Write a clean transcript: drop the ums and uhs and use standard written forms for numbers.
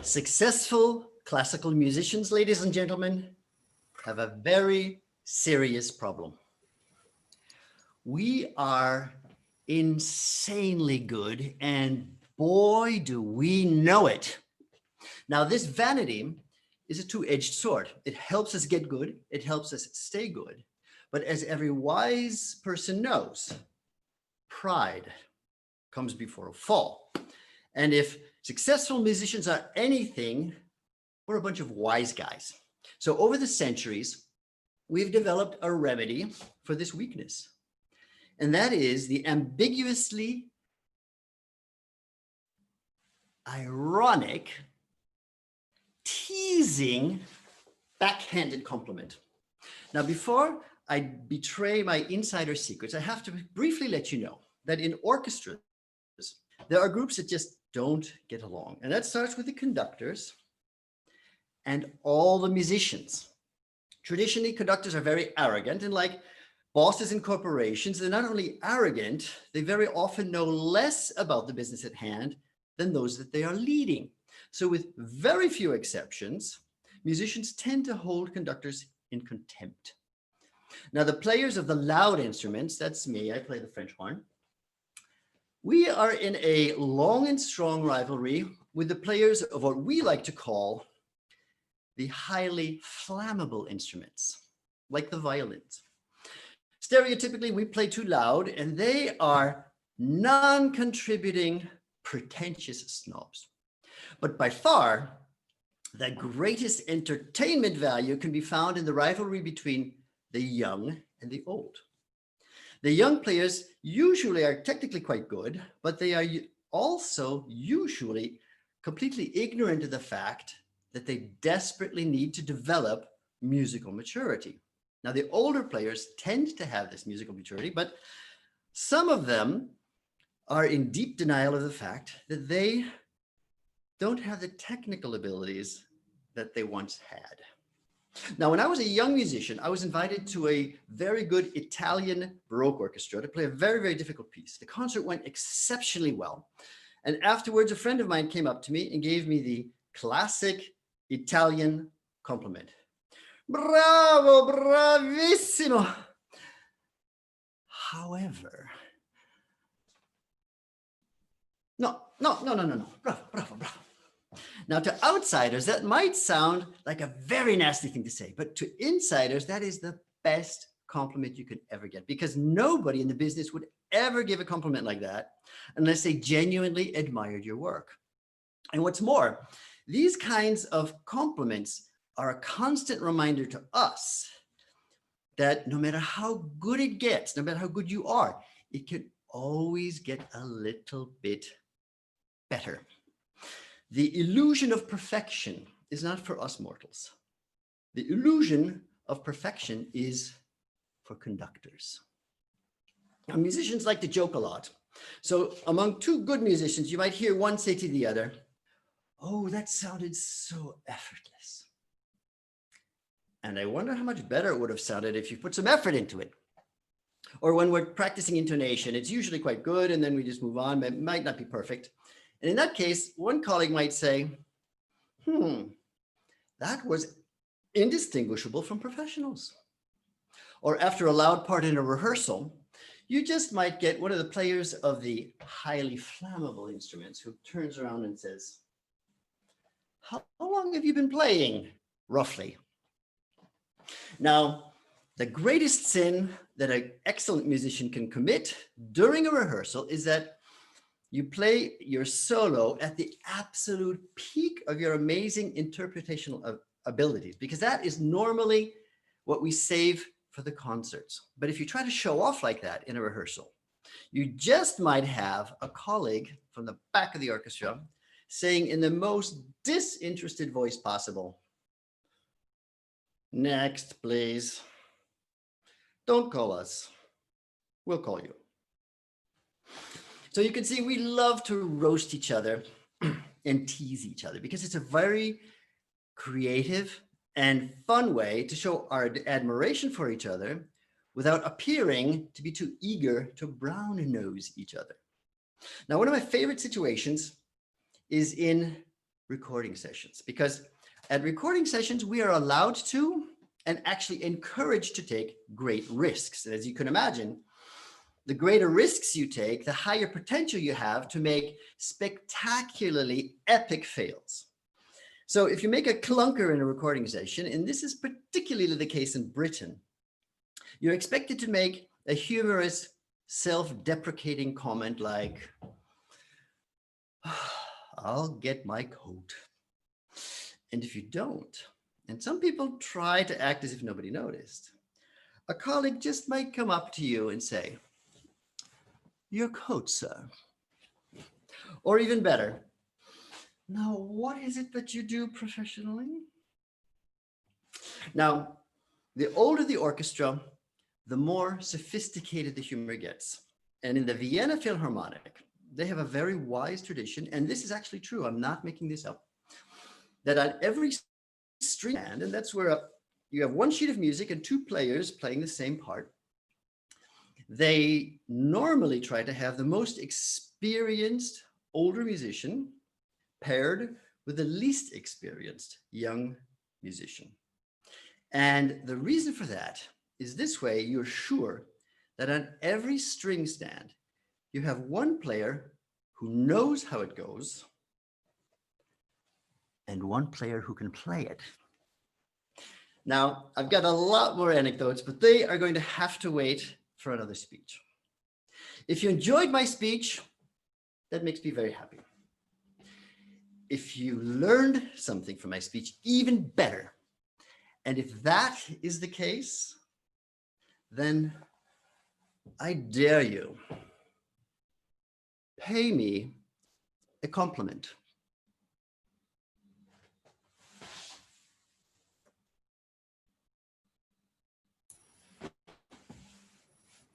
Successful classical musicians, ladies and gentlemen, have a very serious problem. We are insanely good, and boy, do we know it. Now, this vanity is a two-edged sword. It helps us get good. It helps us stay good. But as every wise person knows, pride comes before a fall. And if successful musicians are anything, we're a bunch of wise guys. So over the centuries, we've developed a remedy for this weakness. And that is the ambiguously ironic, teasing, backhanded compliment. Now, before I betray my insider secrets, I have to briefly let you know that in orchestras, there are groups that just don't get along. And that starts with the conductors and all the musicians. Traditionally, conductors are very arrogant, and like bosses in corporations, they're not only arrogant, they very often know less about the business at hand than those that they are leading. So with very few exceptions, musicians tend to hold conductors in contempt. Now, the players of the loud instruments, that's me, I play the French horn. We are in a long and strong rivalry with the players of what we like to call the highly flammable instruments, like the violins. Stereotypically, we play too loud, and they are non-contributing, pretentious snobs. But by far, the greatest entertainment value can be found in the rivalry between the young and the old. The young players usually are technically quite good, but they are also usually completely ignorant of the fact that they desperately need to develop musical maturity. Now, the older players tend to have this musical maturity, but some of them are in deep denial of the fact that they don't have the technical abilities that they once had. Now, when I was a young musician, I was invited to a very good Italian Baroque orchestra to play a very, very difficult piece. The concert went exceptionally well. And afterwards, a friend of mine came up to me and gave me the classic Italian compliment. Bravo, bravissimo. However, no. Bravo, bravo, bravo. Now, to outsiders, that might sound like a very nasty thing to say, but to insiders, that is the best compliment you could ever get, because nobody in the business would ever give a compliment like that unless they genuinely admired your work. And what's more, these kinds of compliments are a constant reminder to us that no matter how good it gets, no matter how good you are, it can always get a little bit better. The illusion of perfection is not for us mortals. The illusion of perfection is for conductors. Now, musicians like to joke a lot. So among two good musicians, you might hear one say to the other, "Oh, that sounded so effortless." And I wonder how much better it would have sounded if you put some effort into it. Or when we're practicing intonation, it's usually quite good, and then we just move on. It might not be perfect. And in that case, one colleague might say, that was indistinguishable from professionals. Or after a loud part in a rehearsal, you just might get one of the players of the highly flammable instruments who turns around and says, "How long have you been playing, roughly?" Now, the greatest sin that an excellent musician can commit during a rehearsal is that you play your solo at the absolute peak of your amazing interpretational abilities, because that is normally what we save for the concerts. But if you try to show off like that in a rehearsal, you just might have a colleague from the back of the orchestra saying in the most disinterested voice possible, "Next, please. Don't call us. We'll call you." So you can see we love to roast each other and tease each other because it's a very creative and fun way to show our admiration for each other without appearing to be too eager to brown nose each other. Now, one of my favorite situations is in recording sessions, because at recording sessions, we are allowed to and actually encouraged to take great risks. And as you can imagine, the greater risks you take, the higher potential you have to make spectacularly epic fails. So if you make a clunker in a recording session, and this is particularly the case in Britain, you're expected to make a humorous, self-deprecating comment like, I'll get my coat. And if you don't, and some people try to act as if nobody noticed, a colleague just might come up to you and say, your coat, sir. Or even better, now, what is it that you do professionally? Now, the older the orchestra, the more sophisticated the humor gets. And in the Vienna Philharmonic, they have a very wise tradition, and this is actually true, I'm not making this up, that on every string band, and that's where you have one sheet of music and two players playing the same part, they normally try to have the most experienced older musician paired with the least experienced young musician. And the reason for that is this way, you're sure that on every string stand, you have one player who knows how it goes and one player who can play it. Now, I've got a lot more anecdotes, but they are going to have to wait for another speech. If you enjoyed my speech, that makes me very happy. If you learned something from my speech, even better. And if that is the case, then I dare you, pay me a compliment.